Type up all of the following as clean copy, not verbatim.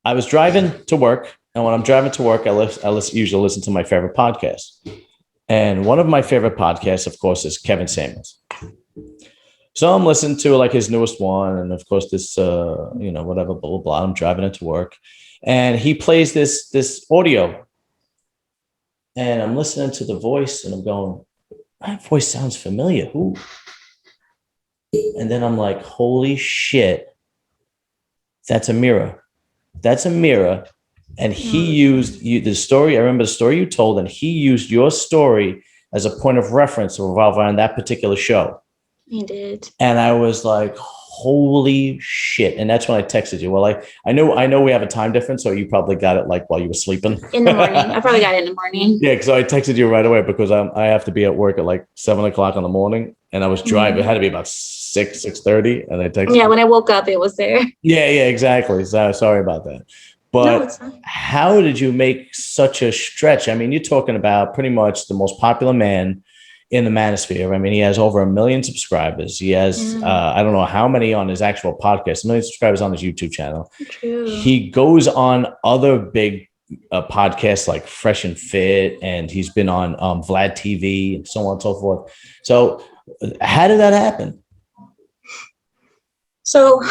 I was driving to work, and when I'm driving to work, usually listen to my favorite podcast. And one of my favorite podcasts, of course, is Kevin Samuels. So I'm listening to like his newest one, and of course, this whatever, blah blah blah. I'm driving into work, and he plays this audio, and I'm listening to the voice, and I'm going, that voice sounds familiar. Who? And then I'm like, holy shit, that's Ameera. That's Ameera. And he used the story. I remember the story you told, and he used your story as a point of reference to revolve around that particular show. He did. And I was like, holy shit. And that's when I texted you. Well, I know we have a time difference, so you probably got it like while you were sleeping. In the morning. I probably got it in the morning. Yeah, because I texted you right away because I have to be at work at like 7:00 in the morning. And I was driving. It had to be about 6:30. And I texted when I woke up, it was there. Yeah, exactly. So sorry about that. But how did you make such a stretch? I mean, you're talking about pretty much the most popular man in the manosphere. I mean, he has over 1 million subscribers. He has, I don't know how many on his actual podcast, 1 million subscribers on his YouTube channel. True. He goes on other big podcasts like Fresh and Fit, and he's been on Vlad TV and so on and so forth. So how did that happen? So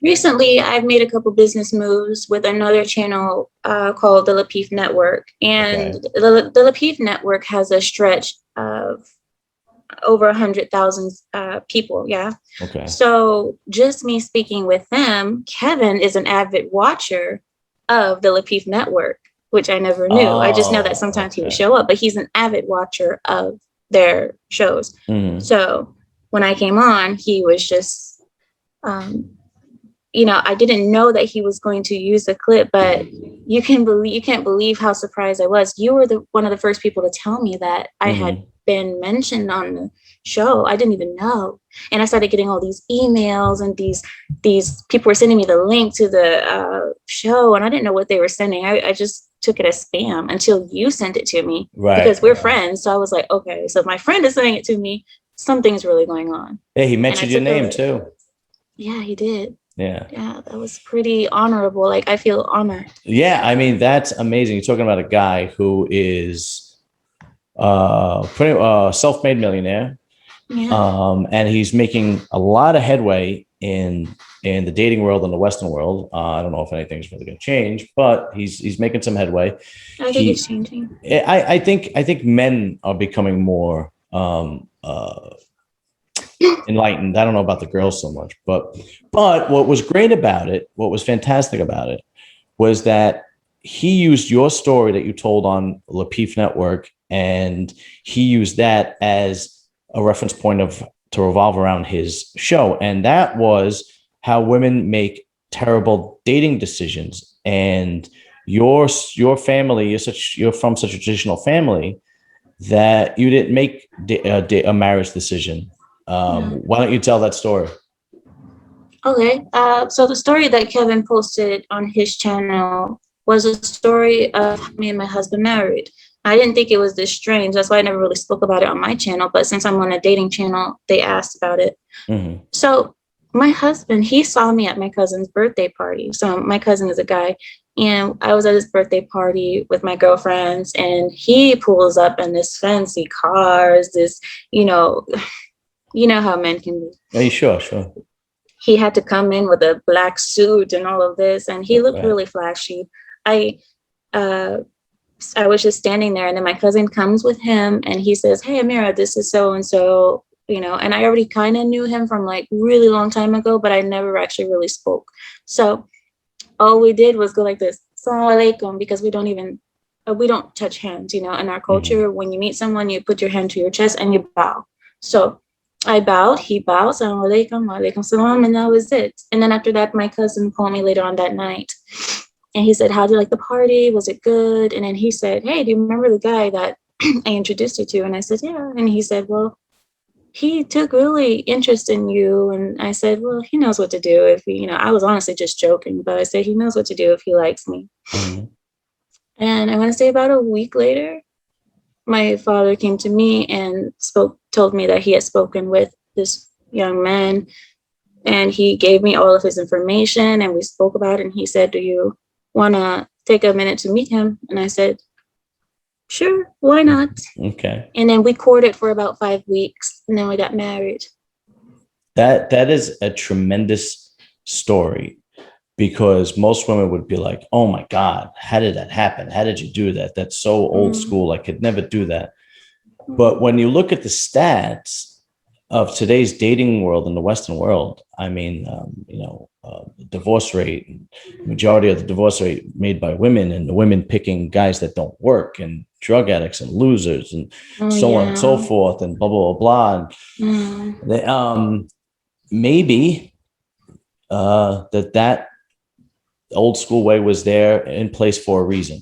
recently, I've made a couple business moves with another channel called the Lapeef Network. And the Lapeef Network has a stretch of over 100,000 people. Yeah. Okay. So just me speaking with them, Kevin is an avid watcher of the Lapeef Network, which I never knew. I just know that sometimes he would show up, but he's an avid watcher of their shows. Mm-hmm. So when I came on, he was just, I didn't know that he was going to use the clip, but you can't believe how surprised I was. You were one of the first people to tell me that I had been mentioned on the show. I didn't even know. And I started getting all these emails, and these people were sending me the link to the show, and I didn't know what they were sending. I just took it as spam until you sent it to me, because we're friends. So I was like, okay, so my friend is sending it to me. Something's really going on. Yeah, he mentioned your name too. Yeah, he did. Yeah, that was pretty honorable. Like, I feel honored. Yeah, I mean, that's amazing. You're talking about a guy who is pretty self-made millionaire. Yeah. And he's making a lot of headway in the dating world and the Western world. I don't know if anything's really going to change, but he's making some headway. I think it's changing. I think men are becoming more enlightened. I don't know about the girls so much, but what was great about it, what was fantastic about it, was that he used your story that you told on Lapeef Network, and he used that as a reference point to revolve around his show. And that was how women make terrible dating decisions. And your family, you're from such a traditional family that you didn't make a marriage decision. Why don't you tell that story? Okay. So the story that Kevin posted on his channel was a story of me and my husband married. I didn't think it was this strange. That's why I never really spoke about it on my channel. But since I'm on a dating channel, they asked about it. Mm-hmm. So my husband, he saw me at my cousin's birthday party. So my cousin is a guy. And I was at his birthday party with my girlfriends. And he pulls up in this fancy cars, this, you know how men can be. Yeah, sure. He had to come in with a black suit and all of this. And he looked really flashy. I was just standing there, and then my cousin comes with him, and he says, "Hey, Ameera, this is so-and-so," and I already kind of knew him from like really long time ago, but I never actually really spoke. So all we did was go like this, "Assalamu alaikum," because we don't touch hands, in our culture. When you meet someone, you put your hand to your chest and you bow. So I bowed, he bowed, "Assalamu alaikum, wa alaikum salam," and that was it. And then after that, my cousin called me later on that night. And he said, "How did you like the party? Was it good?" And then he said, "Hey, do you remember the guy that I introduced you to?" And I said, "Yeah." And he said, "Well, he took really interest in you." And I said, "Well, he knows what to do if he, I was honestly just joking, but I said, he knows what to do if he likes me." Mm-hmm. And I want to say about a week later, my father came to me and told me that he had spoken with this young man, and he gave me all of his information, and we spoke about it. And he said, "Do you want to take a minute to meet him? And I said, sure, why not? Okay. And then we courted for about 5 weeks, and then we got married. That is a tremendous story, because most women would be like, oh my God, how did that happen? How did you do that? That's so old school. I could never do that. But when you look at the stats of today's dating world in the Western world, I mean, the divorce rate, majority of the divorce rate made by women, and the women picking guys that don't work, and drug addicts and losers, and so on and so forth, and blah, blah, blah, blah. Maybe that old school way was there in place for a reason.